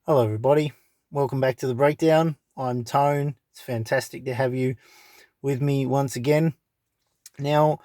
Hello, everybody. Welcome back to the breakdown. I'm Tone. It's fantastic to have you with me once again. Now,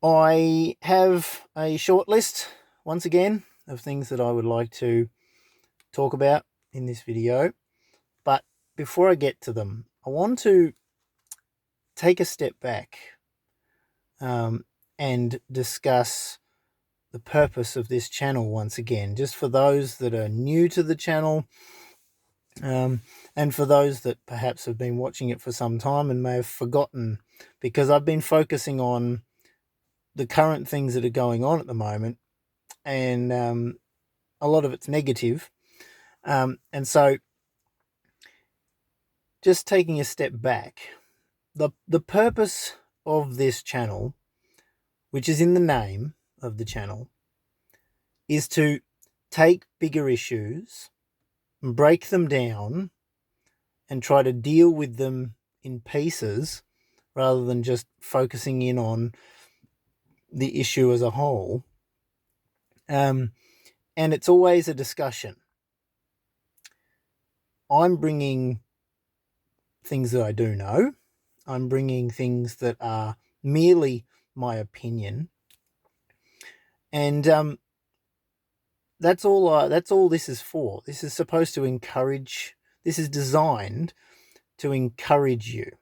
I have a short list once again of things that I would like to talk about in this video. But before I get to them, I want to take a step back and discuss the purpose of this channel once again, just for those that are new to the channel. And for those that perhaps have been watching it for some time and may have forgotten, because I've been focusing on the current things that are going on at the moment, and a lot of it's negative. And so just taking a step back, the purpose of this channel, which is in the name of the channel, is to take bigger issues and break them down and try to deal with them in pieces rather than just focusing in on the issue as a whole. And it's always a discussion. I'm bringing things that I do know. I'm bringing things that are merely my opinion. And that's all this is for. This is supposed to encourage. This is designed to encourage you.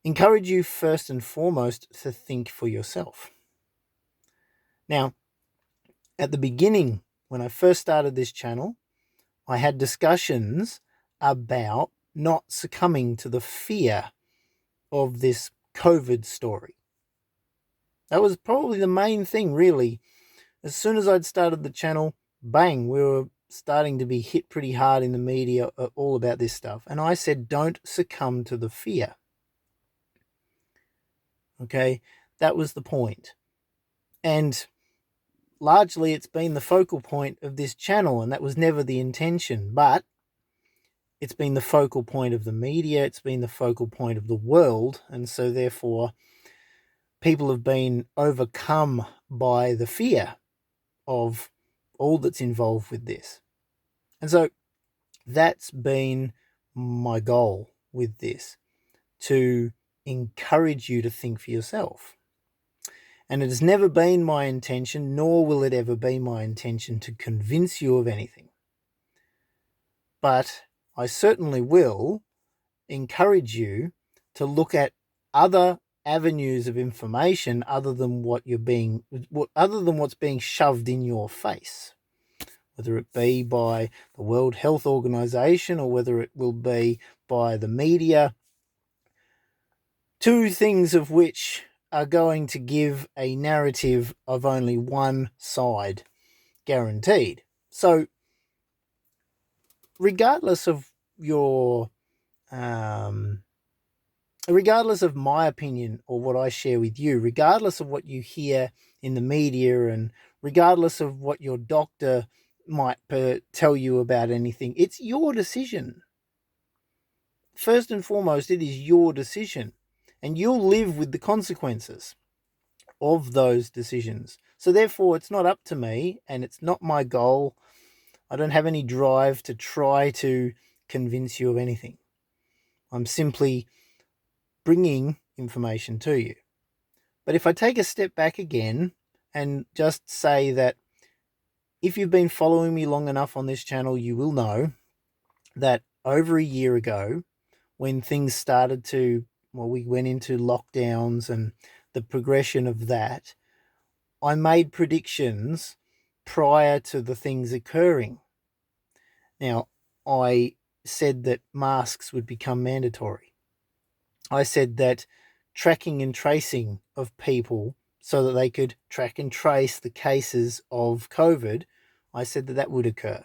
Encourage you first and foremost to think for yourself. Now, at the beginning, when I first started this channel, I had discussions about not succumbing to the fear of this COVID story. That was probably the main thing, really. As soon as I'd started the channel, bang, we were starting to be hit pretty hard in the media all about this stuff. And I said, don't succumb to the fear. Okay, that was the point. And largely it's been the focal point of this channel, and that was never the intention. But it's been the focal point of the media, it's been the focal point of the world, and so therefore people have been overcome by the fear of all that's involved with this. And so that's been my goal with this, to encourage you to think for yourself. And it has never been my intention, nor will it ever be my intention, to convince you of anything. But I certainly will encourage you to look at other avenues of information other than what's being shoved in your face, whether it be by the World Health Organization or whether it will be by the media. Two things of which are going to give a narrative of only one side, guaranteed. So regardless of your regardless of my opinion or what I share with you, regardless of what you hear in the media, and regardless of what your doctor might tell you about anything, it's your decision. First and foremost, it is your decision, and you'll live with the consequences of those decisions. So therefore, it's not up to me, and it's not my goal. I don't have any drive to try to convince you of anything. I'm simply bringing information to you. But if I take a step back again and just say that if you've been following me long enough on this channel, you will know that over a year ago, when things started to, we went into lockdowns and the progression of that, I made predictions prior to the things occurring. Now, I said that masks would become mandatory. I said that tracking and tracing of people so that they could track and trace the cases of COVID, I said that that would occur.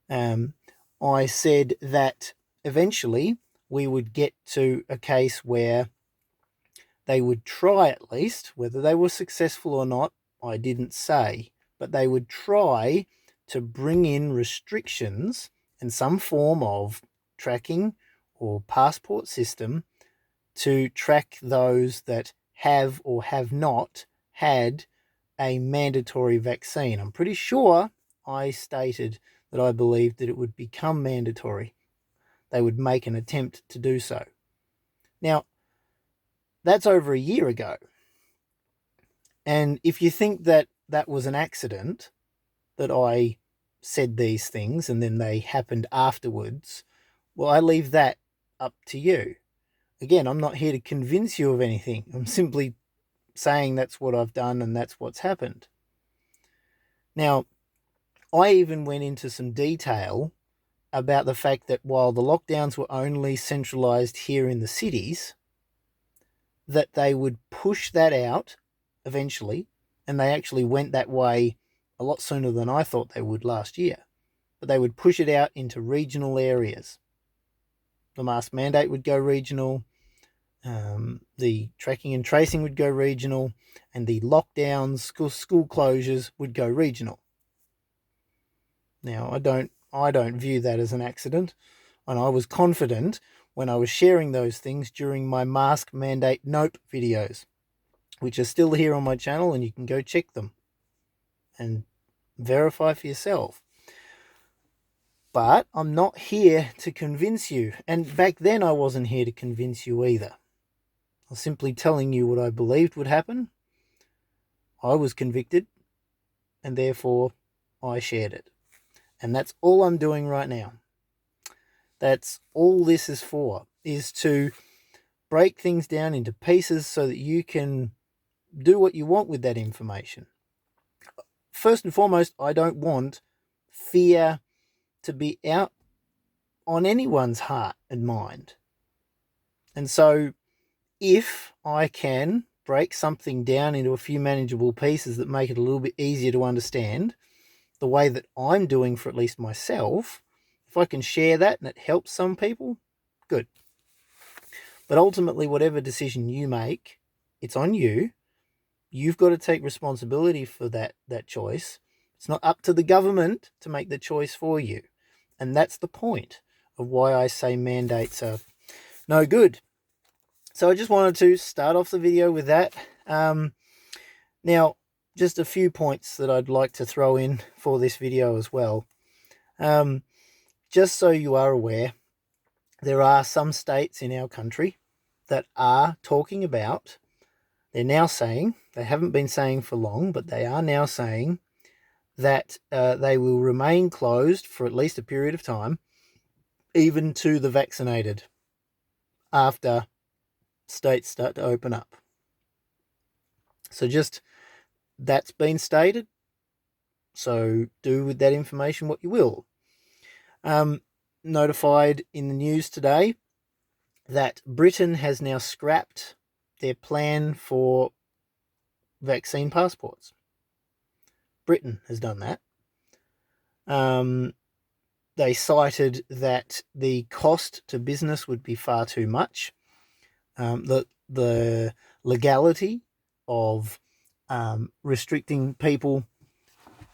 I said that eventually we would get to a case where they would try, at least, whether they were successful or not, I didn't say, but they would try to bring in restrictions and some form of tracking or passport system to track those that have or have not had a mandatory vaccine. I'm pretty sure I stated that I believed that it would become mandatory. They would make an attempt to do so. Now, that's over a year ago. And if you think that that was an accident, that I said these things and then they happened afterwards, well, I leave that up to you. Again, I'm not here to convince you of anything. I'm simply saying that's what I've done and that's what's happened. Now, I even went into some detail about the fact that while the lockdowns were only centralised here in the cities, that they would push that out eventually, and they actually went that way a lot sooner than I thought they would last year. But they would push it out into regional areas. The mask mandate would go regional, the tracking and tracing would go regional, and the lockdowns, school closures would go regional. Now, I don't view that as an accident, and I was confident when I was sharing those things during my mask mandate nope videos, which are still here on my channel, and you can go check them and verify for yourself. But I'm not here to convince you, and back then I wasn't here to convince you either. I was simply telling you what I believed would happen. I was convicted, and therefore I shared it. And that's all I'm doing right now. That's all this is for, is to break things down into pieces so that you can do what you want with that information. First and foremost, I don't want fear to be out on anyone's heart and mind. And so if I can break something down into a few manageable pieces that make it a little bit easier to understand, the way that I'm doing for at least myself, if I can share that and it helps some people, good. But ultimately, whatever decision you make, it's on you. You've got to take responsibility for that choice. It's not up to the government to make the choice for you. And that's the point of why I say mandates are no good. So I just wanted to start off the video with that. Now, just a few points that I'd like to throw in for this video as well. Just so you are aware, there are some states in our country that are talking about, they're now saying, they haven't been saying for long, but they are now saying that they will remain closed for at least a period of time, even to the vaccinated, after states start to open up. So just, that's been stated. So do with that information what you will. Notified in the news today that Britain has now scrapped their plan for vaccine passports. Britain has done that. They cited that the cost to business would be far too much. The legality of restricting people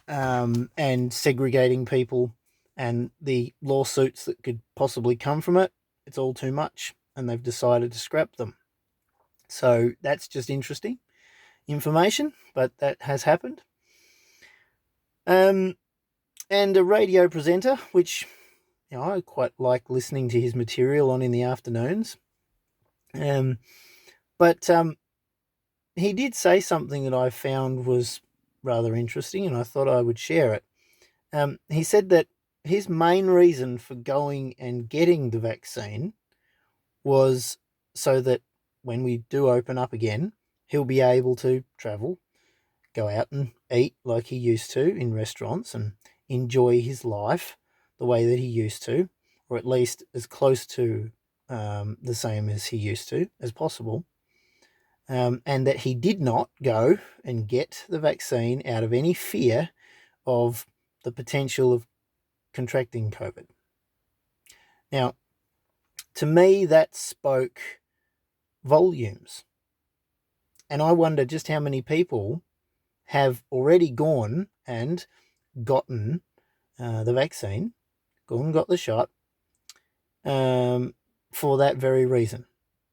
and segregating people and the lawsuits that could possibly come from it, it's all too much, and they've decided to scrap them. So that's just interesting information, but that has happened. And a radio presenter, which I quite like listening to his material on in the afternoons. But he did say something that I found was rather interesting, and I thought I would share it. He said that his main reason for going and getting the vaccine was so that when we do open up again, he'll be able to travel, go out and eat like he used to in restaurants and enjoy his life the way that he used to, or at least as close to the same as he used to as possible. And that he did not go and get the vaccine out of any fear of the potential of contracting COVID. Now, to me, that spoke volumes. And I wonder just how many people have already gone and gotten the vaccine, gone and got the shot, for that very reason.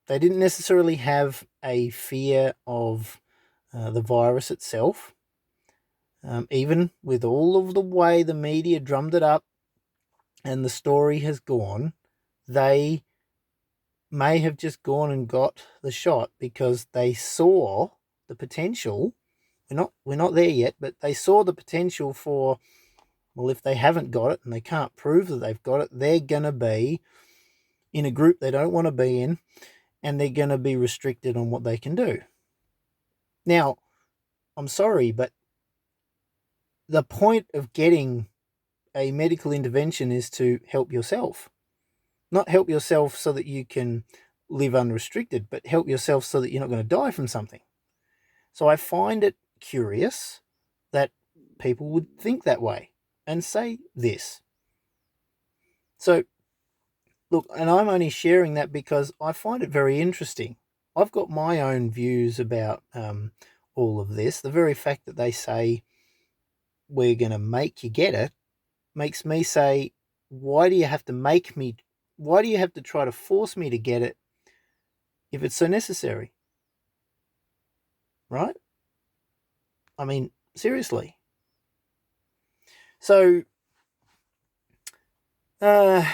They didn't necessarily have a fear of the virus itself. even with all of the way the media drummed it up and the story has gone, they may have just gone and got the shot because they saw the potential. We're not there yet, but they saw the potential for, well, if they haven't got it and they can't prove that they've got it, they're going to be in a group they don't want to be in, and they're going to be restricted on what they can do. Now, I'm sorry, but the point of getting a medical intervention is to help yourself. Not help yourself so that you can live unrestricted, but help yourself so that you're not going to die from something. So I find it curious that people would think that way and say this. So, look, and I'm only sharing that because I find it very interesting. I've got my own views about all of this. The very fact that they say we're going to make you get it makes me say, why do you have to try to force me to get it if it's so necessary? Right? I mean, seriously. So, my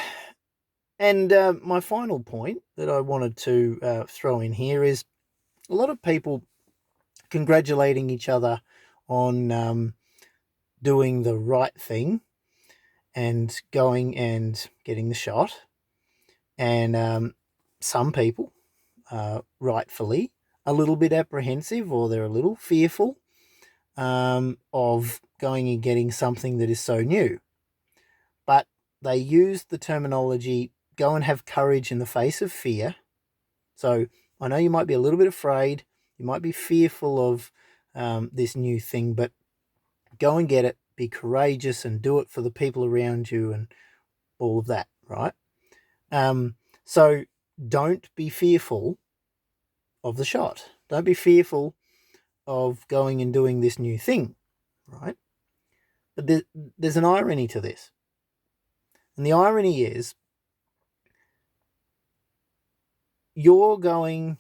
final point that I wanted to throw in here is a lot of people congratulating each other on doing the right thing and going and getting the shot. And some people, rightfully, a little bit apprehensive, or they're a little fearful of going and getting something that is so new. But they use the terminology, go and have courage in the face of fear. So I know you might be a little bit afraid, you might be fearful of this new thing, but go and get it, be courageous and do it for the people around you and all of that, right? So don't be fearful of the shot. Don't be fearful of going and doing this new thing, right? But there's an irony to this. And the irony is, you're going,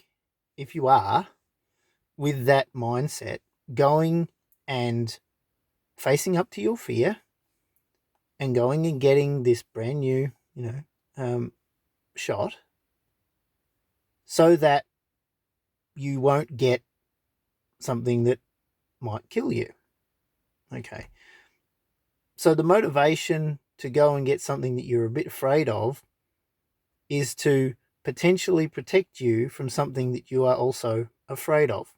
if you are with that mindset, going and facing up to your fear and going and getting this brand new, shot, so that you won't get something that might kill you. Okay. So the motivation to go and get something that you're a bit afraid of is to potentially protect you from something that you are also afraid of.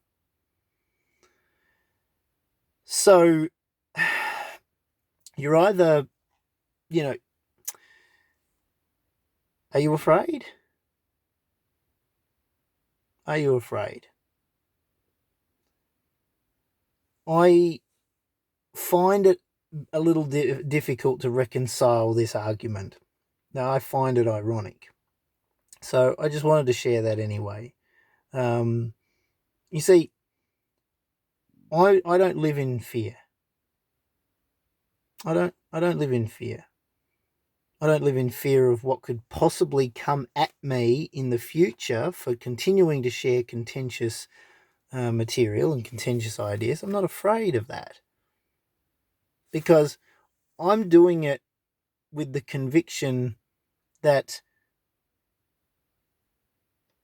So you're either, are you afraid? Are you afraid? I find it a little difficult to reconcile this argument. Now, I find it ironic. So I just wanted to share that anyway. You see, I don't live in fear. I don't live in fear. I don't live in fear of what could possibly come at me in the future for continuing to share contentious material and contentious ideas. I'm not afraid of that, because I'm doing it with the conviction that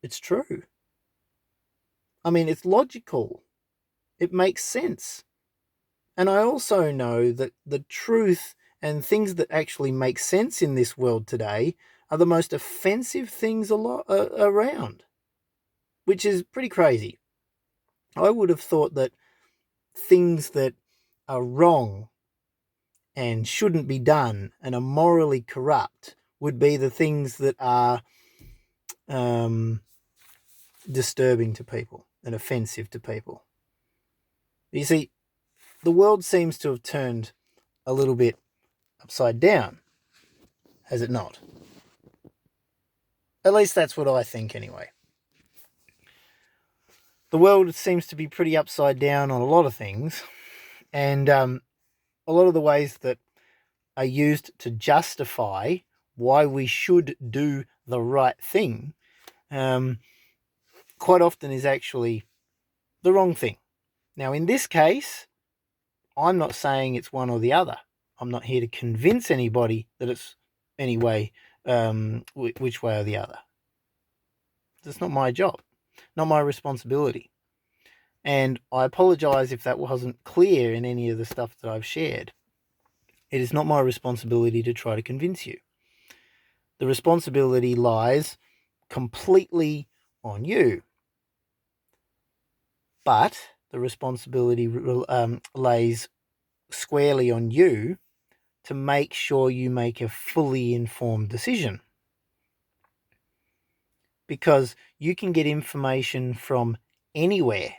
it's true. I mean, it's logical. It makes sense. And I also know that the truth and things that actually make sense in this world today are the most offensive things around, which is pretty crazy. I would have thought that things that are wrong and shouldn't be done and are morally corrupt would be the things that are disturbing to people and offensive to people. You see, the world seems to have turned a little bit upside down, has it not? At least that's what I think anyway. The world seems to be pretty upside down on a lot of things, and a lot of the ways that are used to justify why we should do the right thing quite often is actually the wrong thing. Now, in this case, I'm not saying it's one or the other. I'm not here to convince anybody that it's any way, which way or the other. That's not my job, not my responsibility. And I apologize if that wasn't clear in any of the stuff that I've shared. It is not my responsibility to try to convince you. The responsibility lies completely on you. But the responsibility lays squarely on you to make sure you make a fully informed decision. Because you can get information from anywhere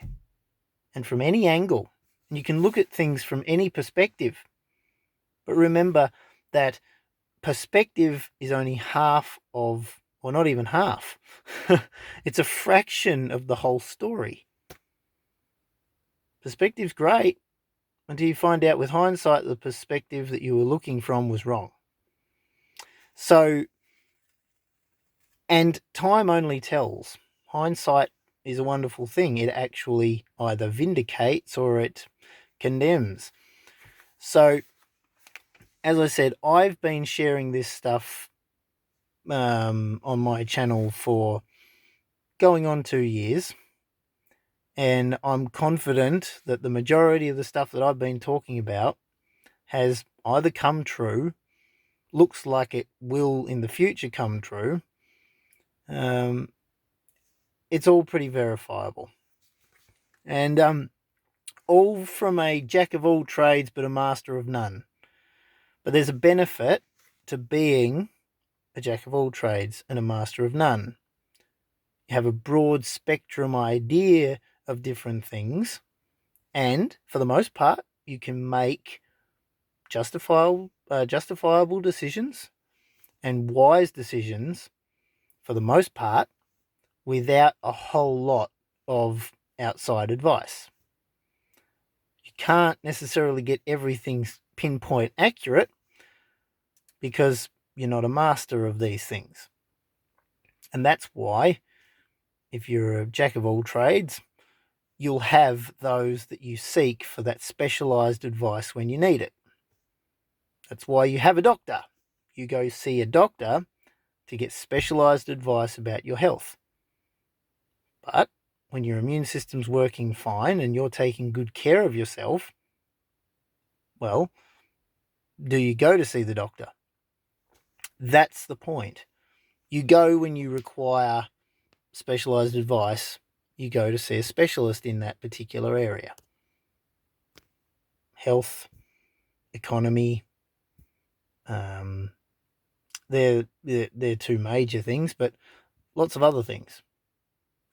and from any angle. And you can look at things from any perspective. But remember that perspective is only half of, or not even half. It's a fraction of the whole story. Perspective's great until you find out with hindsight the perspective that you were looking from was wrong. So, and time only tells. Hindsight is a wonderful thing. It actually either vindicates or it condemns. So, as I said, I've been sharing this stuff on my channel for going on 2 years. And I'm confident that the majority of the stuff that I've been talking about has either come true, looks like it will in the future come true. It's all pretty verifiable. And all from a jack of all trades but a master of none. But there's a benefit to being a jack of all trades and a master of none. You have a broad spectrum idea of different things, and for the most part, you can make justifiable decisions and wise decisions for the most part without a whole lot of outside advice. You can't necessarily get everything pinpoint accurate because you're not a master of these things. And that's why, if you're a jack of all trades, you'll have those that you seek for that specialized advice when you need it. That's why you have a doctor. You go see a doctor to get specialized advice about your health. But when your immune system's working fine and you're taking good care of yourself, well, do you go to see the doctor? That's the point. You go when you require specialized advice. You go to see a specialist in that particular area. Health, economy, they're two major things, but lots of other things.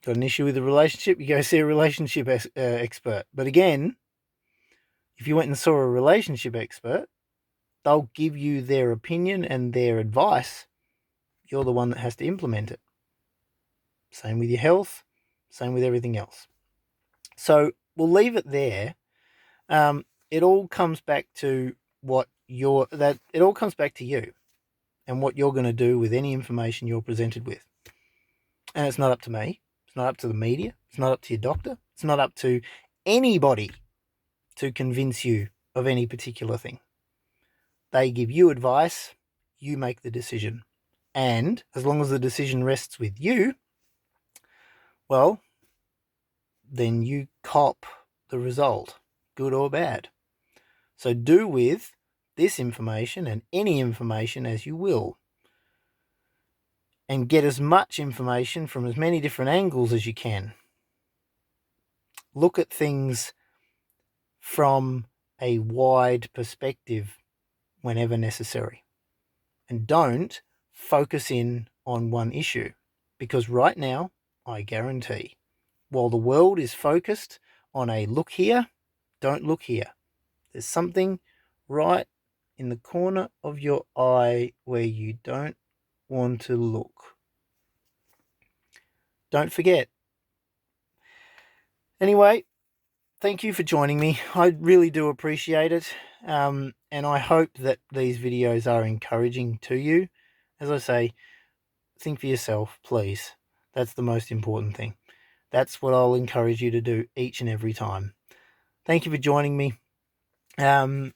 Got an issue with a relationship, you go see a relationship expert. But again, if you went and saw a relationship expert, they'll give you their opinion and their advice. You're the one that has to implement it. Same with your health, same with everything else. So we'll leave it there. It all comes back to it all comes back to you and what you're going to do with any information you're presented with. And it's not up to me. It's not up to the media. It's not up to your doctor. It's not up to anybody to convince you of any particular thing. They give you advice. You make the decision. And as long as the decision rests with you, well, then you cop the result, good or bad. So do with this information and any information as you will. And get as much information from as many different angles as you can. Look at things from a wide perspective whenever necessary. And don't focus in on one issue. Because right now, I guarantee, while the world is focused on a look here, don't look here. There's something right in the corner of your eye where you don't want to look. Don't forget. Anyway, thank you for joining me. I really do appreciate it. And I hope that these videos are encouraging to you. As I say, think for yourself, please. That's the most important thing. That's what I'll encourage you to do each and every time. Thank you for joining me. Leave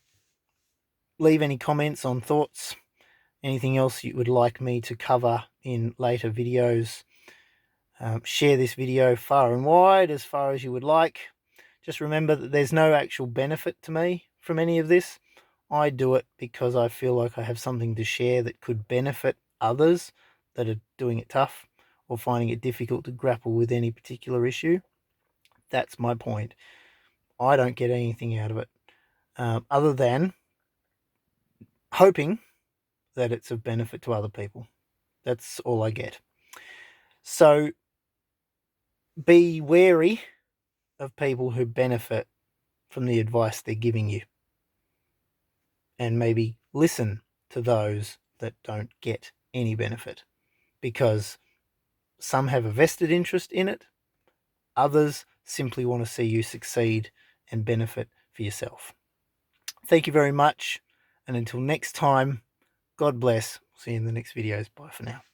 any comments on thoughts, anything else you would like me to cover in later videos. Share this video far and wide as far as you would like. Just remember that there's no actual benefit to me from any of this. I do it because I feel like I have something to share that could benefit others that are doing it tough or finding it difficult to grapple with any particular issue. That's my point. I don't get anything out of it other than hoping that it's of benefit to other people. That's all I get. So be wary of people who benefit from the advice they're giving you, and maybe listen to those that don't get any benefit, because some have a vested interest in it, others simply want to see you succeed and benefit for yourself. Thank you very much, and until next time, God bless. See you in the next videos. Bye for now.